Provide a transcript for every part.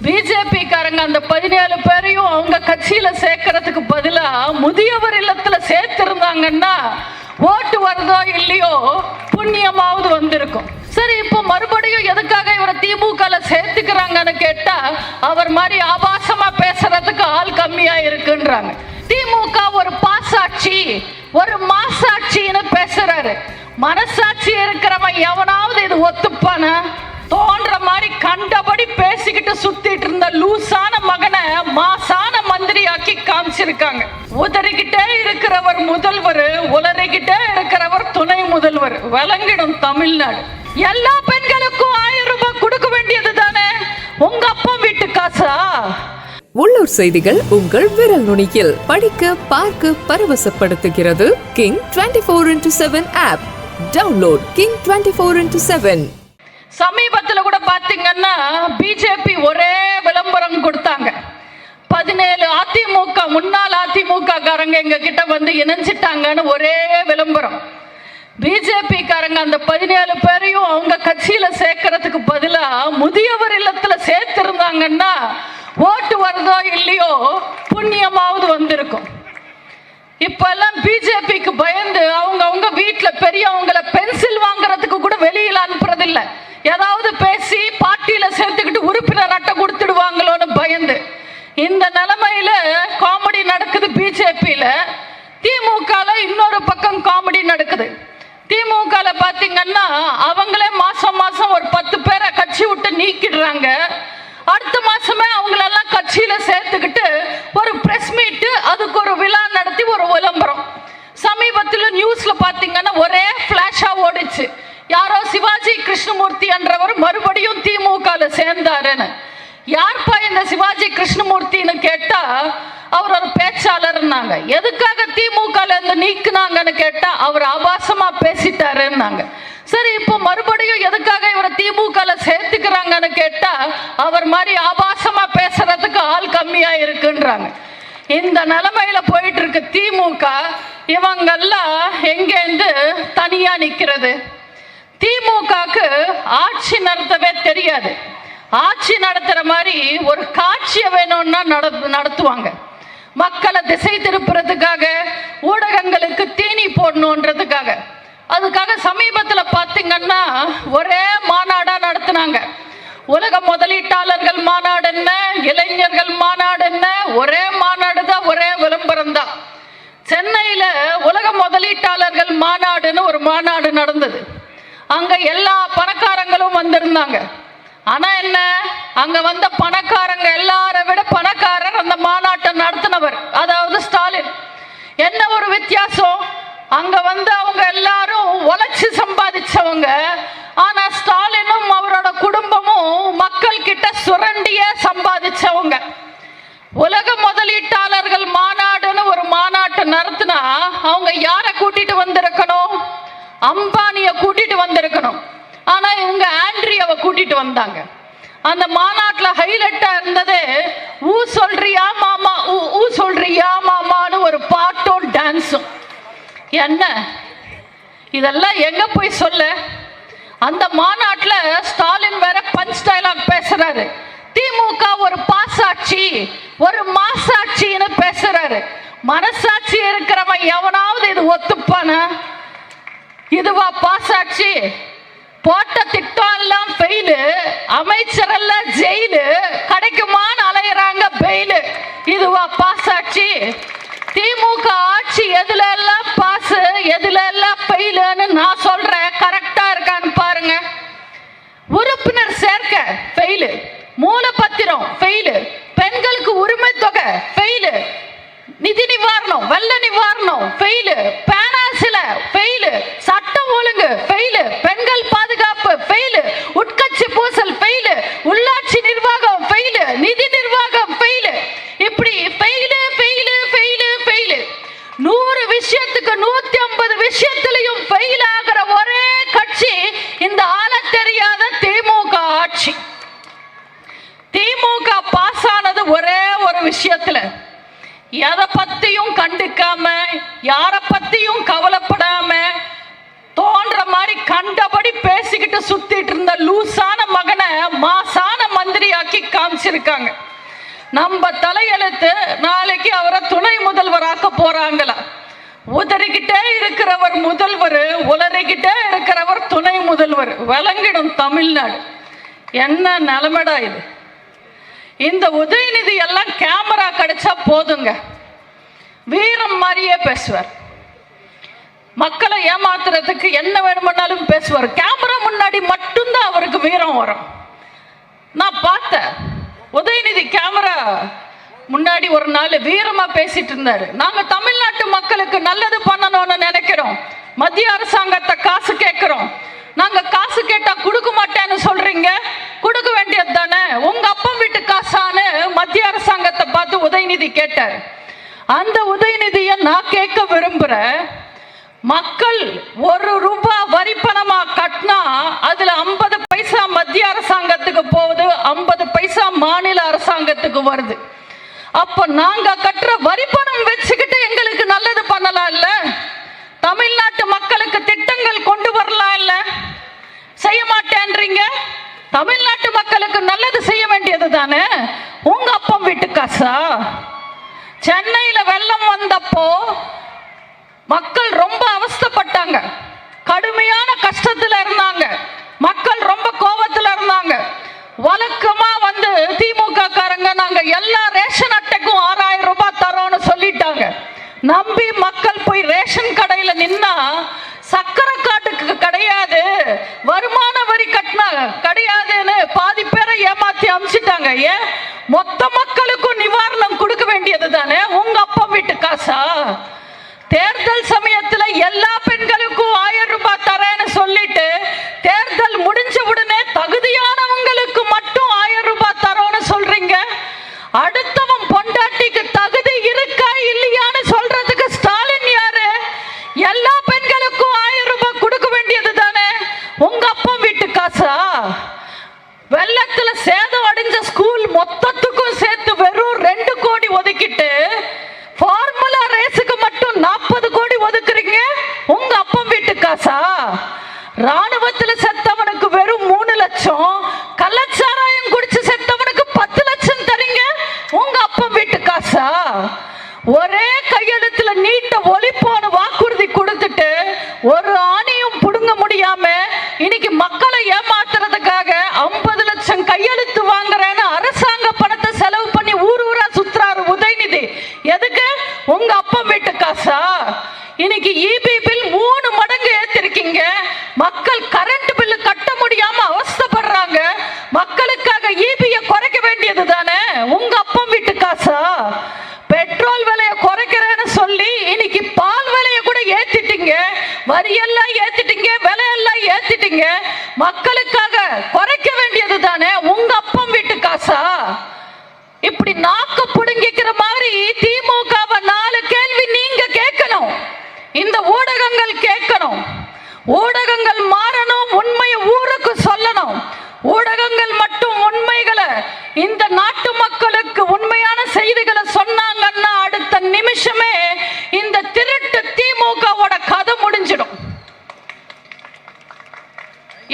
BJP காரங்க அந்த 17 பேரையும் அவங்க கட்சியில சேர்க்கறதுக்கு பதிலா முதியவர் இல்லத்துல சேர்த்திருந்தாங்கன்னா ஓட்டு வருதோ இல்லையோ புண்ணியமாவது வந்திருக்கும். சரி, இப்போ மறுபடியும் எதுக்காக இவரை திமுக சேர்த்துக்கிறாங்கன்னு கேட்டா அவர் மாதிரி ஆபாசமா பேசுறதுக்கு ஆள் கம்மியா இருக்குன்றாங்க. திமுக ஒரு பாசாட்சி, ஒரு மாசாட்சின்னு பேசுறாரு. மனசாட்சி இருக்கிறவன் எவனாவது இது ஒத்துப்பான? தோன்ற மாதிரி கண்டபடி பேசிக்கிட்டு சுத்திட்டு இருந்த லூசான மகனை மாசான மந்திரியாக்கி காமிச்சிருக்காங்க. உதறிக்கிட்டே இருக்கிறவர் முதல்வர், உளறிக்கிட்டே இருக்கிறவர் துணை முதல்வர். விளங்கிடும் தமிழ்நாடு. எல்லா பெண்களுக்கும் 1000 ரூபாய் கொடுக்க வேண்டியது தானே, உங்க அப்பா வீட்டு காசா? உள்ளூர் செய்திகள் உங்கள் விரல் நுனியில் படிக்க பார்க்க பரவசப்படுத்துகிறது King 24x7 app. Download King 24x7. சமீபத்தில் கூட பாத்தீங்கன்னா பிஜேபி ஒரே விளம்பரம் கொடுத்தாங்க. 17 அதிமுக முன்னாள் அதிமுக காரங்க எங்க கிட்ட வந்து இணைஞ்சிட்டாங்கன்னு ஒரே விளம்பரம். பிஜேபி காரங்க அந்த 17 பேரையும் அவங்க கட்சியில சேர்க்கறதுக்கு பதிலா முதியவர் இல்லத்துல சேர்த்திருந்தாங்கன்னா ஓட்டு வருதோ இல்லையோ புண்ணியமாவது வந்திருக்கும். இப்ப எல்லாம் பிஜேபிக்கு பயந்து அவங்க வீட்டுல பெரியவங்களை பென்சில் வாங்குறதுக்கு கூட வெளியில அனுப்புறது இல்ல. ஏதாவது பேசி பார்ட்டியில சேர்த்துக்கிட்டு உறுப்பினர் அட்டை கொடுத்துடுவாங்களோன்னு பயந்து. இந்த நிலைமையில காமெடி நடக்குது பிஜேபியில. திமுக இன்னொரு பக்கம் காமெடி நடக்குது. திமுக பாத்தீங்கன்னா அவங்களே மாசம் மாசம் ஒரு 10 பேரை கட்சி விட்டு நீக்கிடுறாங்க. அடுத்த மாசமே அவங்களெல்லாம் கட்சியில சேர்த்துக்கிட்டு ஒரு பிரஸ் மீட், அதுக்கு ஒரு விழா நடத்தி ஒரு விளம்பரம். சமீபத்தில் நியூஸ்ல பாத்தீங்கன்னா ஒரே பிளாஷா ஓடிச்சு. யாரோ சிவாஜி கிருஷ்ணமூர்த்தி என்றவர் மறுபடியும் திமுக சேர்ந்தாருன்னு. யார்ப்பா இந்த சிவாஜி கிருஷ்ணமூர்த்தின்னு கேட்டா அவர் ஒரு பேச்சாளர்னாங்க. எதுக்காக திமுக இருந்து நீக்குனாங்கன்னு கேட்டா அவர் ஆபாசமா பேசிட்டாருன்னாங்க. சரி, இப்போ மறுபடியும் எதுக்காக இவரை திமுக சேர்த்துக்கிறாங்கன்னு கேட்டா அவர் மாதிரி ஆபாசமா பேசுறதுக்கு ஆள் கம்மியா இருக்குன்றாங்க. இந்த நிலைமையில போயிட்டு இருக்கு திமுக. இவங்கெல்லாம் எங்கேருந்து தனியா நிக்கிறது? திமுகக்கு ஆட்சி நடத்தவே தெரியாது. ஆட்சி நடத்துற மாதிரி ஒரு காட்சியை வேணும்னா நடத்துவாங்க. மக்களை திசை திருப்புறதுக்காக, ஊடகங்களுக்கு தீனி போடணுன்றதுக்காக. அதுக்காக சமீபத்தில் பார்த்தீங்கன்னா ஒரே மாநாடா நடத்தினாங்க. உலக முதலீட்டாளர்கள் மாநாடு என்ன, இளைஞர்கள் மாநாடு என்ன, ஒரே மாநாடு தான், ஒரே விளம்பரம் தான். சென்னையில உலக முதலீட்டாளர்கள் மாநாடுன்னு ஒரு மாநாடு நடந்தது. அங்க எல்லா பணக்காரங்களும் வந்திருந்தாங்க. ஆனா என்ன, அங்க வந்த பணக்காரங்க எல்லாரை விட பணக்காரர் அந்த மாநாட்டை நடத்தினவர், அதாவது ஸ்டாலின். என்ன ஒரு வித்தியாசம், அங்க வந்து அவங்க எல்லாரும் உழைச்சு சம்பாதிச்சவங்க. ஆனா ஸ்டாலினும் அவரோட குடும்பமும் மக்கள் கிட்ட சுரண்டிய சம்பாதிச்சவங்க. உலக முதலீட்டாளர்கள் மாநாடுன்னு ஒரு மாநாட்டை நடத்தினா அவங்க யாரை கூட்டிட்டு வந்திருக்கணும்? அம்பானிய கூட்டிட்டு வந்திருக்கணும். ஆனா இவங்க ஆண்ட்ரியாவை கூட்டிட்டு வந்தாங்க. அந்த மாநாட்டில் ஹைலைட்டா இருந்தது ஊ சொல்றியா மாமா, ஊ சொல்றியா மாமான்னு ஒரு பாட்டும் டான்ஸும். என்ன இதெல்லாம் எங்க போய் சொல்ல? அந்த மாநாட்டில் ஸ்டாலின் வேற பஞ்ச் டயலாக் பேசுறாரு. திமுக ஒரு பாசாட்சி, ஒரு மாசாட்சின்னு பேசுறாரு. மனசாட்சி இருக்கிறவன் எவனாவது இது ஒத்துப்பான? இதுவா பாசாட்சி? போட்ட திட்டம் எல்லாம் ஃபெயிலு, அமைச்சர் எல்லாம் ஜெயிலு, கிடைக்குமான்னு அலையிறாங்க பெயிலு. இதுவா பாசாட்சி? திமுக ஆட்சி எதுல எல்லாம் பாஸ், எதுல எல்லாம் ஃபெயிலுன்னு நான் சொல்றேன். கரெக்டா இருக்கான்னு பாருங்க. உறுப்பினர் சேர்க்க ஃபெயிலு, மூலப்பத்திரம் ஃபெயிலு, பெண்களுக்கு உரிமை தொகை ஃபெயிலு, நிதி நிவாரணம், வெள்ள நிவாரணம் ஃபெயிலு, பேனாசில ஃபெயிலு, சட்டம் ஒழுங்கு ஃபெயிலு, பெண்கள் பாதுகாப்பு ஃபெயிலு, உட்கட்சி பூசல் ஃபெயிலு, உள்ளாட்சி நிர்வாகம் ஃபெயிலு, நிதி நிர்வாகம் ஃபெயிலு. இப்படி ஃபெயிலு ஃபெயிலு ஃபெயிலு ஃபெயிலு. 100 விஷயத்துக்கு 150 விஷயத்திலையும் ஃபெயில் ஆகிற ஒரே கட்சி இந்த ஆள தெரியாத திமுக ஆட்சி. திமுக பாஸ் ஆனது ஒரே ஒரு விஷயத்துல, எதை பத்தியும் கண்டுக்காம, யார பத்தியும் கவலைப்படாம, தோன்ற மாதிரி மாதிரி கண்டபடி பேசிக்கிட்டு சுத்திட்டு இருந்த லூசான மகனை மாசான மந்திரியாக்கி காமிச்சிருக்காங்க. நம்ம தலையெழுத்து நாளைக்கு அவரை துணை முதல்வராக்க போறாங்களா. உதறிக்கிட்டே இருக்கிறவர் முதல்வர், உளறிக்கிட்டே இருக்கிறவர் துணை முதல்வர். விளங்கிடும் தமிழ்நாடு. என்ன நிலைமைடா இது? இந்த உதயநிதி எல்லாம் கேமரா கிடைச்சா போதுங்க, வீரம் மாதிரியே பேசுவார். மக்களை ஏமாத்துறதுக்கு என்ன வேணும்னாலும் பேசுவார். கேமரா முன்னாடி மட்டும்தான் அவருக்கு வீரம் வரும். நான் பார்த்தேன், உதயநிதி கேமரா முன்னாடி ஒரு நாள் வீரமா பேசிட்டு இருந்தாரு. நாங்க தமிழ்நாட்டு மக்களுக்கு நல்லது பண்ணணும்னு நினைக்கிறோம், மத்திய அரசாங்கத்தை காசு கேட்கிறோம். நாங்க காசு கேட்டா கொடுக்க மாட்டேன்னு சொல்றீங்க, கொடுக்க வேண்டியது தானே, உங்க அப்பா வீட்டு காசான்னு மத்திய அரசாங்கத்தை பார்த்து உதயநிதி கேட்டார். அந்த உதயநிதியை நான் கேட்க விரும்புறேன். மக்கள் ₹1 வரி பணமா கட்டினா அதுல 50 பைசா மத்திய அரசாங்கத்துக்கு போகுது, 50 பைசா மாநில அரசாங்கத்துக்கு வருது. அப்ப நாங்க கட்டுற வரி பணம் வச்சுக்கிட்டு எங்களுக்கு நல்லது பண்ணலாம் இல்ல? தமிழ்நாட்டு மக்களுக்கு திட்டங்கள் கொண்டு வரலாம் இல்ல? செய்ய மாட்டேன்றீங்க. தமிழ்நாட்டு மக்களுக்கு நல்லது செய்ய வேண்டியது தானே. உங்க அப்பா வீட்டு காசா? சென்னையில வெள்ளம் வந்தப்போ மக்கள் ரொம்ப அவஸ்தைப்பட்டாங்க, கடுமையான கஷ்டத்துல இருந்தாங்க, மக்கள் ரொம்ப கோபத்துல இருந்தாங்க. வழக்கமா திமுக காரங்க நாங்க எல்லா ரேஷன் அட்டைக்கும் ₹6000 தரோம்னு சொல்லிட்டாங்க. நம்பி மக்கள் போய் ரேஷன் கடையில நின்னா சக்கரை காட்டுக்கு கிடையாது, வருமான வரி கட்டினா கிடையாதுன்னு பாதி பேரை ஏமாத்தி அமிச்சிட்டாங்க. ஏன்? மொத்த மக்களுக்கும் நிவாரணம் கொடுக்க வேண்டியது தானே. உங்க அப்பா வீட்டு காசா? தேர்தல் சமயத்துல எல்லா பெண்களுக்கும் ₹1000 தரேன்னு சொல்லிட்டு தேர்தல் முடிஞ்ச உடனே தகுதியானவங்களுக்கு மட்டும் ₹1000 தரோன்னு சொல்றீங்க. அடுத்தவன் பொண்டாட்டிக்கு தகுதி இருக்கா இல்லையான்னு சொல்றதுக்கு ஸ்டாலின் யாரு? எல்லா பெண்களுக்கும் ₹1000 கொடுக்க வேண்டியது தானே. உங்க அப்பா வீட்டு காசா? வெள்ளத்துல சேதம் அடைஞ்ச ஸ்கூல் மொத்தத்துக்கும் சேர்த்து வெறும் 2 கோடி ஒதுக்கிட்டு ஃபார்முலா ரேஸுக்கு மட்டும் 40 கோடி ஒதுக்குறீங்க. உங்க அப்பா வீட்டு காசா? ராணுவத்துல செத்தவனுக்கு வெறும் 3 லட்சம், கள்ளச்சாராயம் குடிச்சு செத்தவனுக்கு 10 லட்சம் தரீங்க. உங்க அப்பா வீட்டு காசா? ஒரே கையெழுத்துல நீட்ட ஒழிப்போன்னு வாக்குறுதி கொடுத்துட்டு ஒரு ஆணையும் புடுங்க முடியாம இன்னைக்கு மக்களை ஏமாத்துறதுக்காக 50 லட்சம் கையெழுத்து வாங்குறேன்னு அரசாங்க பணத்தை செலவு பண்ணி ஊர் ஊரா சுத்துறாரு உதயநிதி. எதுக்கு? உங்க அப்பா வீட்டு காசா? இன்னைக்கு இபி பில் 3 மடங்கு ஏத்திருக்கீங்க. மக்கள் கரண்ட் பில்லு கட்ட முடியாம அவஸ்தைப்படுறாங்க. மக்களுக்காக இபிய குறைக்க வேண்டியது தானே. உங்க அப்பா வீட்டு காசா? பெட்ரோல் விலையை குறைக்கிறேன்னு சொல்லி இன்னைக்கு பால் விலையை கூட ஏத்திட்டீங்க, வரியெல்லாம் ஏத்திட்டீங்க, விலையெல்லாம் ஏத்திட்டீங்க. மக்களுக்காக குறைக்க வேண்டியது தானே. உங்க அப்பா வீட்டு காசா? இப்படி நாக்க புடுங்கிக்கிற மாதிரி திமுகவை 4 கேள்வி நீங்க கேட்கணும், இந்த ஊடகங்கள் கேட்கணும். ஊடகங்கள் மாறணும், உண்மையை ஊருக்கு சொல்லணும். ஊடகங்கள் மட்டும் உண்மைகளை இந்த நாட்டு மக்களுக்கு உண்மையான செய்திகளை சொன்னாங்கன்னா அடுத்த நிமிஷமே இந்த திருட்டு திமுகவோட கதை முடிஞ்சிடும்.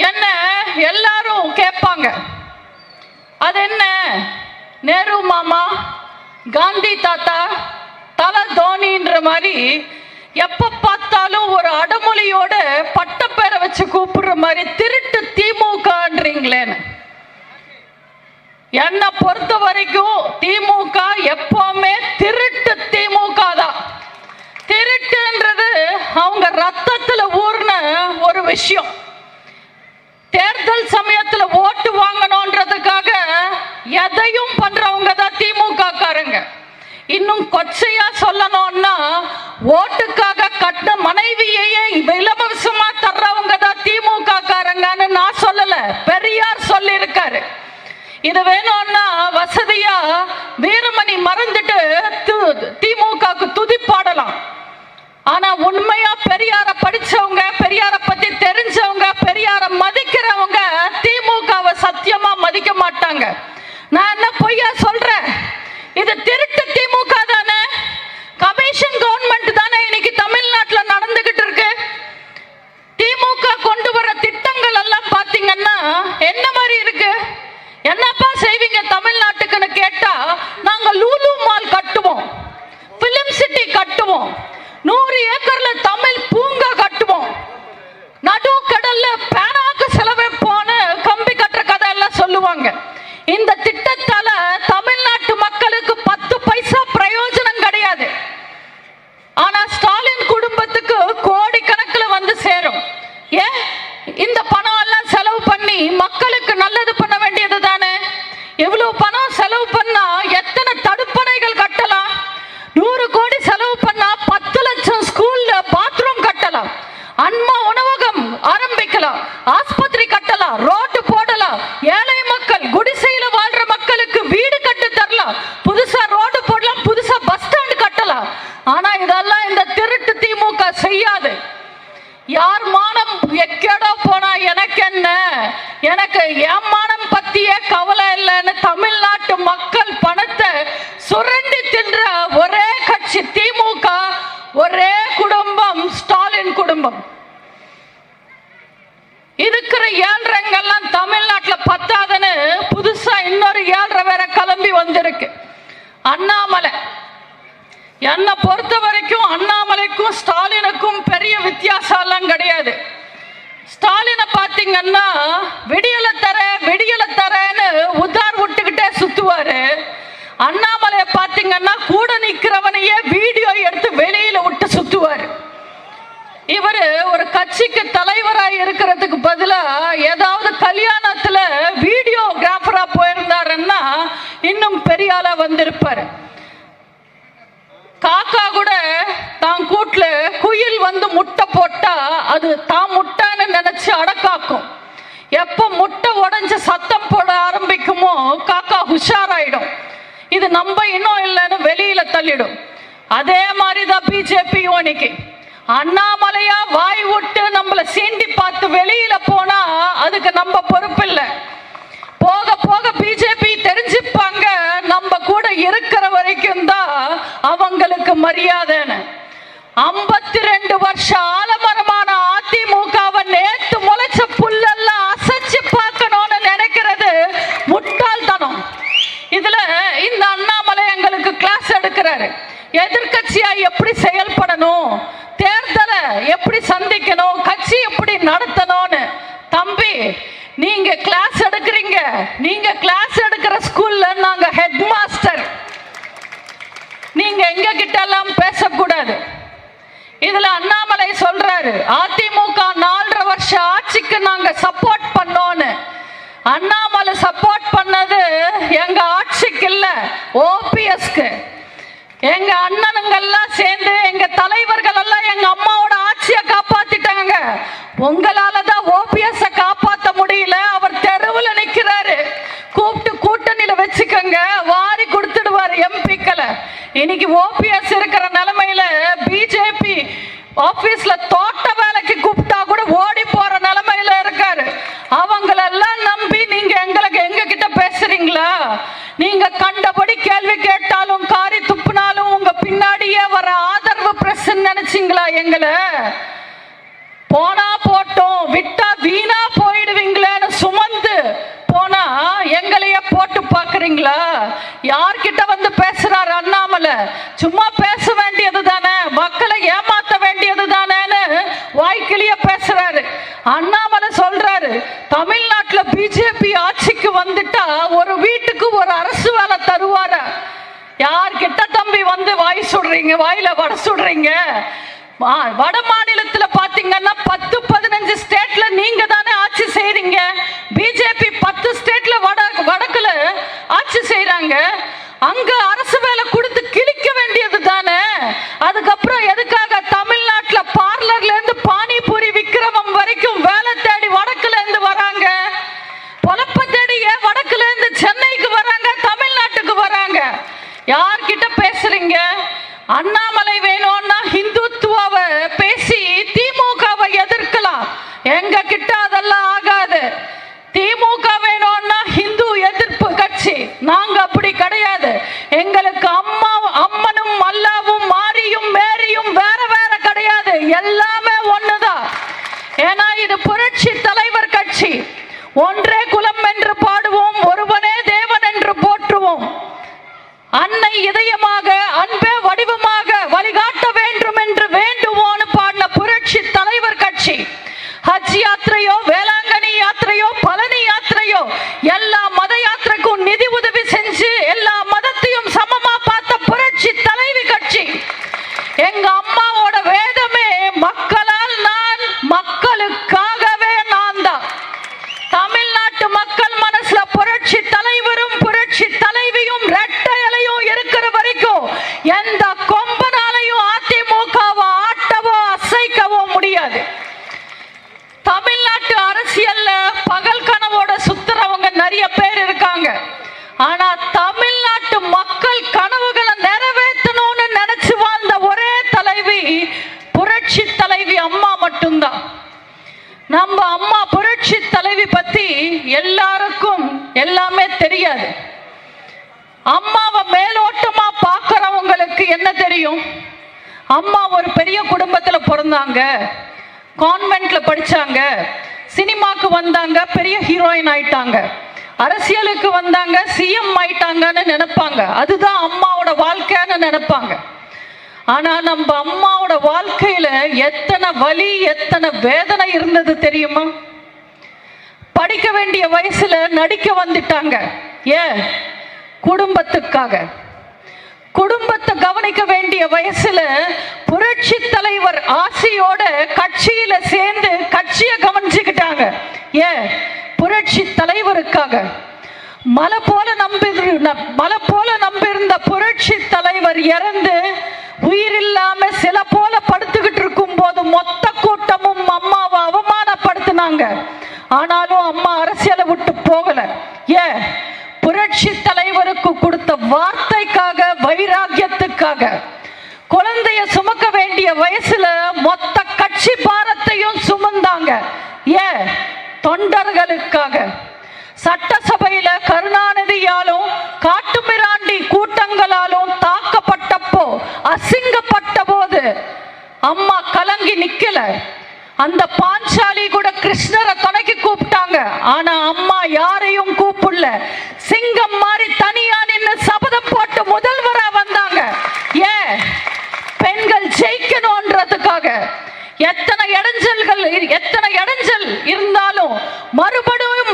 என்ன எல்லாரும் கேட்பாங்க, அது என்ன நேரு மாமா, காந்தி தாத்தா, தல தோனின்ற மாதிரி எப்ப பார்த்தாலும் ஒரு அடமொழியோட பட்டப்பேரை வச்சு கூப்பிடுற மாதிரி திருட்டு திமுகன்றீங்களேன்னு. என்னை பொறுத்த வரைக்கும் திமுக எப்பவுமே திருட்டு திமுக தான். திருட்டுன்றது அவங்க ரத்தத்துல ஊர்ன ஒரு விஷயம். தேர்தல் சமயத்துல ஓட்டு வாங்கணும்ன்றதுக்காக எதையும் பண்றவங்க தான் திமுக காரங்க. இன்னும் கொச்சையா சொல்லணும்னா ஓட்டுக்காக கட்ட மனைவியையே இலவசமா தர்றவங்க தான் திமுக காரங்கன்னு நான் சொல்லல, பெரியார் சொல்லி இருக்காரு. இது வேணும்னா வசதியா வீரமணி மறந்துட்டு திமுகக்கு துதி பாடலாம். ஆனா உண்மையா பெரியார படிச்சவங்க, பெரியார பத்தி தெரிஞ்சவங்க, பெரியார மதிக்கிறவங்க திமுகவை சத்தியமா மதிக்க மாட்டாங்க. நான் என்ன பொய்யா சொல்றேன்? இது திருட்டு திமுக தானே. கமிஷன் கவர்மெண்ட் தானே இன்னைக்கு தமிழ்நாட்டில் நடந்துகிட்டு இருக்கு. திமுக கொண்டு செலவு பண்ணா எத்தனை தடுப்பணைகள் கட்டலாம்? 100 கோடி செலவு பண்ணா 10 லட்சம் ஸ்கூல்ல பாத்ரூம் கட்டலாம், அன்மா உணவகம் ஆரம்பிக்கலாம், ஆஸ்பத்திரி கட்டலாம், ரோட்டு போடலாம், ஏழை மக்கள் குடிசையில வாழ்ற மக்களுக்கு வீடு கட்டு தரலாம், புதுசா ரோடு போடலாம், புதுசா பஸ் ஸ்டாண்ட் கட்டலாம். ஆனா இதெல்லாம் இந்த திருட்டு திமுக செய்யாது. யார் மானம் எக்கேடோ போனா எனக்கு என்ன, எனக்கு என் மானம் பத்தியே கவலை இல்லைன்னு தமிழ்நாட்டு மக்கள் பணத்தை சுரண்டி தின்ற ஒரே கட்சி திமுக, ஒரே குடும்பம் ஸ்டாலின் குடும்பம். இருக்கிற ஏழ்றங்கெல்லாம் தமிழ்நாட்டில் பத்தாதுன்னு புதுசா இன்னொரு ஏழ்ற வேற கிளம்பி வந்திருக்கு, அண்ணாமலை. என்னை பொறுத்த வரைக்கும் அண்ணாமலைக்கும் ஸ்டாலினுக்கும் பெரிய வித்தியாசம் எல்லாம் கிடையாது. ஸ்டாலினை பார்த்தீங்கன்னா விடியலை தரேன்னு உதார் விட்டுக்கிட்டே சுத்துவாரு. அண்ணாமலையை பார்த்தீங்கன்னா கூட நிற்கிறவனையே வீடியோ எடுத்து வெளியில விட்டு சுத்துவாரு. இவர் ஒரு கட்சிக்கு தலைவராக இருக்கிறதுக்கு பதிலா ஏதாவது கல்யாணத்துல வீடியோகிராஃபரா போயிருந்தாருன்னா இன்னும் பெரிய ஆளா வந்திருப்பாரு. காக்கா கூட தான் கூட்டுல குயில் வந்து முட்டை போட்டா அது தான் முட்டைன்னு நினைச்சு அடக்காக்கும். எப்ப முட்டை உடைஞ்ச சத்தம் போட ஆரம்பிக்குமோ காக்கா உஷாராயிடும், இது நம்ம இன்னும் இல்லைன்னு வெளியில தள்ளிடும். அதே மாதிரிதான் பிஜேபி இன்னைக்கு. அண்ணாமலையா வாய் விட்டு நம்மள சீண்டி பார்த்து வெளியில போனா அதுக்கு நம்ம பொறுப்பு இல்லை. போக போக பிஜேபி தெரிஞ்சுப்பாங்க நம்ம கூட இருக்கிற வரைக்கும் தான் அவங்களுக்கு மரியாதைன்னு. 52 வருஷம் ஆலமரமான அதிமுகவை நேத்து முளைச்ச புல்லெல்லாம் அசைச்சு பார்க்கணும்னு நினைக்கிறது முட்டாள்தனம். இதுல இந்த அண்ணாமலை எங்களுக்கு கிளாஸ் எடுக்கிறாரு. எதிர்கட்சியா எப்படி செயல்படணும், தேர்தலை எப்படி சந்திக்கணும், கட்சி எப்படி நடத்தணும்னு. தம்பி, நீங்க கிளாஸ் எடுக்கிறீங்க, நீங்க கிளாஸ் எடுக்கிற ஸ்கூல்ல நாங்க ஹெட் மாஸ்டர். நீங்க எங்க கிட்ட எல்லாம் பேசக்கூடாது. இதுல அண்ணாமலை சொல்றாரு அதிமுக 4.5 வருஷம் ஆட்சிக்கு நாங்க சப்போர்ட் பண்ணோன்னு. அண்ணாமலை சப்போர்ட் பண்ணது எங்க ஆட்சிக்கு இல்ல, ஓபிஎஸ்க்கு. எங்க அண்ணனுங்கெல்லாம் சேர்ந்து எங்க தலைவர்கள் எல்லாம் எங்க அம்மாவோட ஆட்சியை காப்பாத்திட்டாங்க. உங்களாலதான் ஓபிஎஸ் காப்பாத்த முடியல. அவர் தெருவுல நிக்கிறாரு, கூப்பிட்டு கூட்டணியில வச்சுக்கோங்க, வாரி கொடுத்துடுவாரு எம்பிக்களை. இன்னைக்கு ஓபிஎஸ் இருக்கிற நிலைமையில பிஜேபி ஆபீஸ்ல தோட்ட வேலைக்கு கூப்பிட்டா கூட ஓடி போற நிலைமையில இருக்காரு. அவங்களெல்லாம் நம்பி நீங்க எங்க கிட்ட பேசுறீங்களா? நீங்க கண்டபடி கேள்வி கேட்டாலும் காரி துப்புனாலும் உங்க பின்னாடியே வர ஆதரவு பிரஸ் நினைச்சீங்களா? எங்களை போனா போட்டோம், விட்டா வீணா போயிடுவீங்களேன்னு சுமந்து போனா எங்களையே போட்டு பாக்குறீங்களா? யார்கிட்ட வந்து பேசுறாரு அண்ணாமலை? சும்மா பேச வேண்டியது தானே, மக்களை ஏமாத்த வேண்டியது தானேன்னு வாய்க்கிலேயே பேசுறாரு. அண்ணாமலை சொல்றாரு தமிழ்நாட்டுல பிஜேபி ஆட்சிக்கு வந்துட்டா ஒரு வீட்டுக்கு ஒரு அரசு வேலை தருவார. யார்கிட்ட தம்பி வந்து வாய் சுடுறீங்க, வாயில வட சுடுறீங்க? வட மாநிலத்துல பாத்தீங்கன்னா 10-15 ஸ்டேட்ல நீங்க தானே ஆட்சி செய்றீங்க. பிஜேபி 10 ஸ்டேட்ல வடக்குல ஆட்சி செய்யறாங்க. அங்க அரசு வேலை கொடுத்து கிழிக்க வேண்டியது தானே. அதுக்கப்புறம் எதுக்காக தமிழ்நாட்டுல பார்லர்ல இருந்து பானிபூரி விக்கிரமம் வரைக்கும் வேலை தேடி வடக்குல இருந்து வராங்க? பொழப்ப தேடி ஏன் வடக்குல இருந்து சென்னைக்கு வராங்க, தமிழ்நாட்டுக்கு வராங்க? யார்கிட்ட பேசுறீங்க? அண்ணாமலை வேணும்னா ஹிந்துத்துவாவை பேசி திமுகவை எதிர்க்கலாம். எங்க கிட்ட அதெல்லாம் ஆகாது. திமுக வேணும்னா ஹிந்து எதிர்ப்பு கட்சி, நாங்க அப்படி கிடையாது. எங்களுக்கு அம்மனும் அல்லாவும் மாரியும் மேரியும் வேற வேற கிடையாது, எல்லாமே ஒண்ணுதான். ஏன்னா இது புரட்சி தலைவர் கட்சி. ஒன்றே குலம் என்று பாடுவோம், ஒருவனே தேவன் என்று போற்றுவோம். அன்னை இதயமாக அன்பே வடிவமாக வழிகாட்ட வேண்டும் என்று வேண்டுவோன்னு பாடின புரட்சி தலைவர் கட்சி. ஹஜ் யாத்திரையோ, வேளாங்கண்ணி யாத்திரையோ, பழனி யாத்திரையோ, எல்லா மத யாத்திரைக்கும் நிதி உதவி செஞ்சு எல்லா மதத்தையும் சமமா பார்த்த புரட்சி தலைவி கட்சி. எங்க அம்மாவோட வேதமே மக்களால் நான், மக்களுக்காகவே நான் தான். தமிழ்நாட்டு மக்கள் மனசுல புரட்சி தலைவரும் புரட்சி தலைவி என்ன தெரியும்? அம்மா ஒரு பெரிய குடும்பத்தில் பிறந்தாங்க, கான்வென்ட்ல படிச்சாங்க, சினிமாக்கு வந்தாங்க, பெரிய ஹீரோயின் ஆயிட்டாங்க, அரசியலுக்கு வந்தாங்க, சிஎம் ஆயிட்டாங்கன்னு நினைப்பாங்க. அதுதான் அம்மாவோட வாழ்க்கைன்னு நினைப்பாங்க. ஆனா நம்ம அம்மாவோட வாழ்க்கையில எத்தனை வலி, எத்தனை வேதனை இருந்தது தெரியுமா? படிக்க வேண்டிய வயசுல நடிக்க வந்துட்டாங்க. ஏன்? குடும்பத்துக்காக. குடும்பத்தை கவனிக்க வேண்டிய வயசுல புரட்சி தலைவர் ஆசையோட கட்சியில சேர்ந்து கட்சியை கவனிச்சுக்கிட்டாங்க. ஏன்? புரட்சி தலைவருக்காக. மலை போல நம்பியிருந்த புரட்சி தலைவர் இறந்து உயிரில்லாம சில போல படுத்துக்கிட்டு இருக்கும் போது மொத்த கூட்டமும் அம்மாவை அவமானப்படுத்தினாங்க. ஆனாலும் அம்மா அரசியலை விட்டு போகல. ஏன்? புரட்சி தலைவருக்கு கொடுத்த வார்த்தைக்காக, வைராக்கியத்துக்காக. குழந்தைய சுமக்க வேண்டிய வயசுல மொத்த கட்சி பாரத்தையும் சுமந்தாங்க. ஏன்? தொண்டர்களுக்காக. சட்டசபையில கருணாநிதியாலும் காட்டுமிராண்டி கூட்டங்களாலும் தாக்கப்பட்டப்போ, அசிங்கப்பட்ட போது அம்மா கலங்கி நிக்கல. அந்த பாஞ்சாலி கூட கிருஷ்ணரை துணைக்கு கூப்பிட்டாங்க. ஆனா அம்மா யாரையும் கூப்பிடல. சிங்கம் மாதிரி தனியா நின்று சபதம் போட்டு முதல்வரா வந்தாங்க. ஏன்? பெண்கள் ஜெயிக்கணும்ன்றதுக்காக. எத்தனை இடைஞ்சல் இருந்தாலும்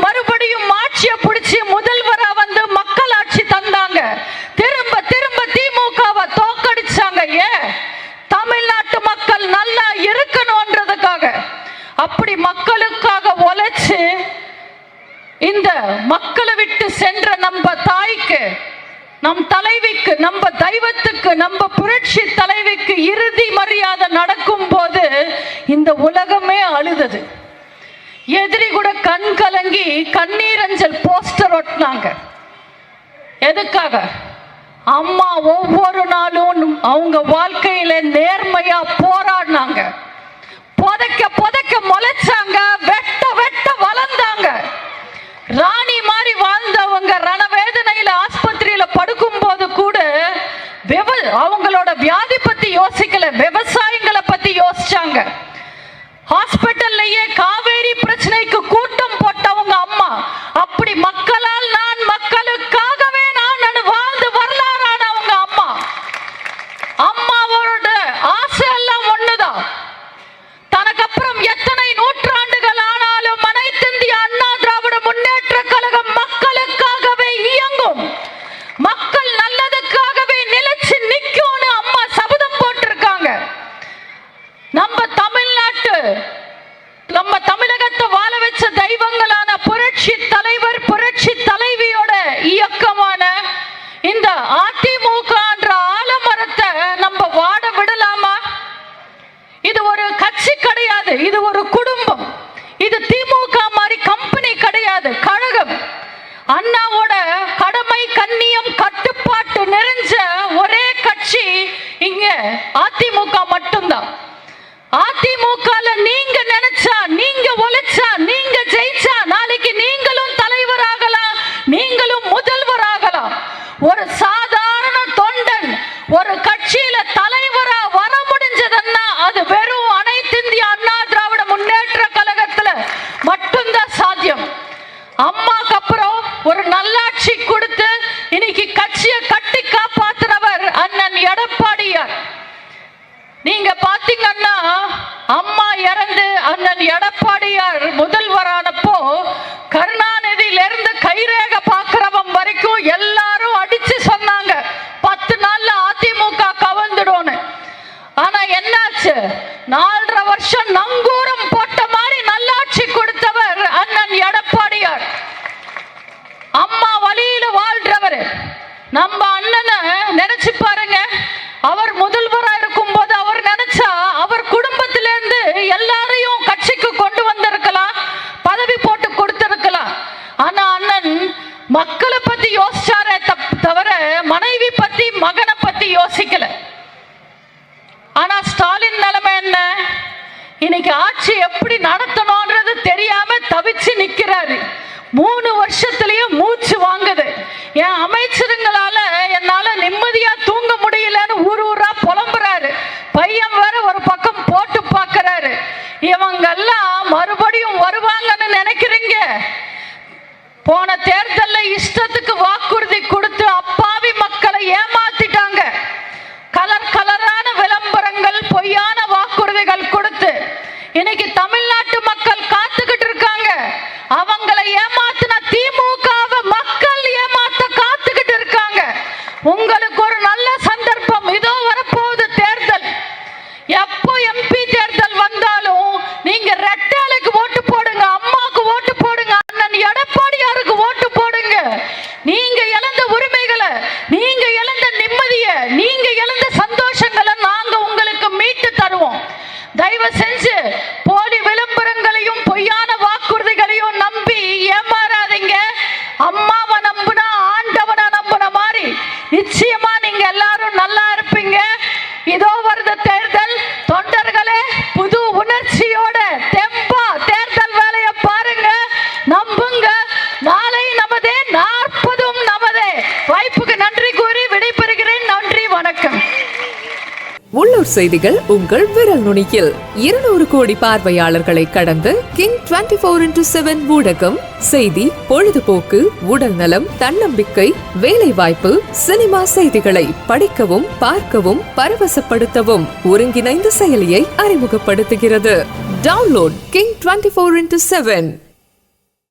மறுபடியும் ஆட்சியை பிடிச்சி முதல்வரா வந்து மக்கள் ஆட்சி தந்தாங்க. திரும்ப திமுகவை தோக்கடிச்சாங்க. ஏன்? தமிழ்நாட்டு மக்கள் நல்லா இருக்கணும்ன்றதுக்காக. அப்படி மக்களுக்காக உழைச்சு இந்த மக்களை விட்டு சென்ற நம்ம தாய்க்கு, நம் தலைவிக்கு, நம்ம தெய்வத்துக்கு, நம்ம புரட்சி தலைவிக்கு இறுதி மரியாதை நடக்கும் போது இந்த உலகமே அழுதது. எதிரி கூட கண் கலங்கி கண்ணீரஞ்சல் போஸ்டர் ஒட்டினாங்க. எதுக்காக? அம்மா ஒவ்வொரு நாளும் அவங்க வாழ்க்கையில நேர்மையா போராடினாங்க. புதைக்க முளைச்சாங்க, வெட்ட வளர்ந்தாங்க. ராணி மாதிரி வாழ்ந்தவங்க ரணவேதனையில ஆஸ்பத்திரியில படுக்கும் போது கூட அவங்களோட வியாதி பத்தி யோசிக்கல, விவசாயிகளை பத்தி யோசிச்சாங்க. ஹாஸ்பிட்டல்லையே காவேரி பிரச்சனைக்கு கூட்டம் போட்டவங்க அம்மா. அப்படி மக்களால் நான், மக்களுக்காகவே நான் வாழ்ந்து வரலாறானவங்க அம்மா. அம்மாவோட ஆசை எல்லாம் ஒண்ணுதான். தனக்கு அப்புறம் எத்தனை நூற்றாண்டுகள் ஆனாலும் அனைத்திந்திய அண்ணா திராவிட முன்னேற்ற கழகம் மக்களுக்காகவே இயங்கும், மக்கள் நல்லதுக்காகவே நிலைச்சு நிக்கும்னு அம்மா சபதம் போட்டிருக்காங்க. நம்ம தமிழகத்தை வாழ வச்ச தெய்வங்களான புரட்சி தலைவர், புரட்சி தலைவியோட இயக்கமான இந்த அதிமுக என்ற ஆலமரத்தை நம்ம வாட விடலாமா? இது ஒரு கட்சி கிடையாது, இது ஒரு குடும்பம். இது திமுக மாதிரி கம்பெனி கிடையாது, கழகம். அண்ணாவோட கடமை, கண்ணியம், கட்டுப்பாட்டு நிறைஞ்ச ஒரே கட்சி இங்க அதிமுக மட்டும்தான். அதிமுகல நீங்க நினைச்சா, நீங்க உழைச்சா, நீங்க ஜெயிச்சா நாளைக்கு நீங்களும் தலைவராகலாம், நீங்களும் முதல்வராகலாம். ஒரு சாதாரண தொண்டன் ஒரு கட்சியில தலைவரா வர முடிஞ்சதுன்னா அது வெறும் அனைத்திந்திய அண்ணா திராவிட முன்னேற்ற கழகத்துல மட்டும்தான் சாத்தியம். அம்மாக்கு அப்புறம் ஒரு நல்லாட்சி கொடுத்து இன்னைக்கு கட்சியை கட்டி காப்பாத்துறவர் அண்ணன் எடப்பாடியார். நீங்க பாத்தீங்கன்னா அம்மா இறந்து அண்ணன் எடப்பாடியார் முதல்வரானப்போ கருணாநிதியில இருந்து கைரேக பாக்குறவன் வரைக்கும் எல்லாரும் அடிச்சு சொன்னாங்க 10 நாள்ல அதிமுக கவர்ந்துடும். ஆனா என்னாச்சு? 4.5 வருஷம் நங்கூரம் போட்ட மாதிரி நல்லாட்சி கொடுத்தவர் அண்ணன் எடப்பாடியார். அம்மா வழியில வாழ்றவர். நம்ம அண்ணனை நினைச்சு பாருங்க. அவர் முதல்வரா இருக்கும் போது அவர் நினைச்சா அவர் குடும்பத்திலிருந்து எல்லாரையும் கட்சிக்கு கொண்டு வந்திருக்கலாம், பதவி போட்டு கொடுத்திருக்கலாம். ஆனா அண்ணன் மக்களை பத்தி யோசிச்சாரே தவிர மனைவி பத்தி, மகனை பத்தி யோசிக்கல. ஆனா ஸ்டாலின் நிலைமை என்ன? இன்னைக்கு ஆட்சி எப்படி நடத்தணும்ன்றது தெரியாம தவிச்சு நிக்கிறாரு. 3 வருஷத்திலேயே மூச்சு வாங்குது. என் அமைச்சருங்களால என்னால நிம்மதியா தூங்க முடியலன்னு ஊர் போன தேர்தல்ல இஷ்டத்துக்கு வாக்குறுதி கொடுத்து அப்பாவி மக்களை ஏமாத்திட்டாங்க. கலர் கலரான விளம்பரங்கள், பொய்யான வாக்குறுதிகள் கொடுத்து இன்னைக்கு தமிழ்நாட்டு மக்கள் காத்துக்கிட்டு இருக்காங்க. அவங்களை ஏமாத்தின திமுகவை மக்கள் ஏமாத்த காத்துக்கிட்டு இருக்காங்க. உங்களுக்கு ஒரு நல்ல சந்தர்ப்பம் இதோ வரப்போகுது தேர்தல். எப்போ எம்பி தேர்தல் வந்தாலும் நீங்க ரெட்டாளுக்கு ஓட்டு போடுங்க, அம்மாக்கு ஓட்டு போடுங்க, அண்ணன் எடப்பாடியாருக்கு ஓட்டு போடுங்க. நீங்க இழந்த உரிமைகளை, நீங்க இழந்த நிம்மதியை, நீங்க இழந்த சந்தோஷங்களை நாங்க உங்களுக்கு மீட்டு தருவோம். தயவு செஞ்சு போலி விளம்பரங்களையும் பொய்யான வாக்குறுதிகளையும் நம்பி ஏமாறாதீங்க. அம்மாவை நம்புனா ஆண்டவனை நம்புன மாதிரி நிச்சயமா நீங்க எல்லாரும் நல்லா இருப்பீங்க. இதோ வருது தேர்தல். தொண்டர்களே, புது உணர்ச்சியோட தெம்பா தேர்தல் வேலையை பாருங்க, நம்புங்க. நாளை நமதே, 40 நமதே. வாய்ப்புக்கு நன்றி கூறி விடைபெறுகிறேன். நன்றி, வணக்கம். உள்ளூர் செய்திகள் உங்கள் விரல் நுனியில். 200 கோடி பார்வையாளர்களை கடந்து கிங் 24x7 ஊடகம் செய்தி, பொழுதுபோக்கு, உடல் நலம், தன்னம்பிக்கை, வேலை வாய்ப்பு, சினிமா செய்திகளை படிக்கவும் பார்க்கவும் பரவசப்படுத்தவும் ஒருங்கிணைந்த செயலியை அறிமுகப்படுத்துகிறது. Download King 24x7.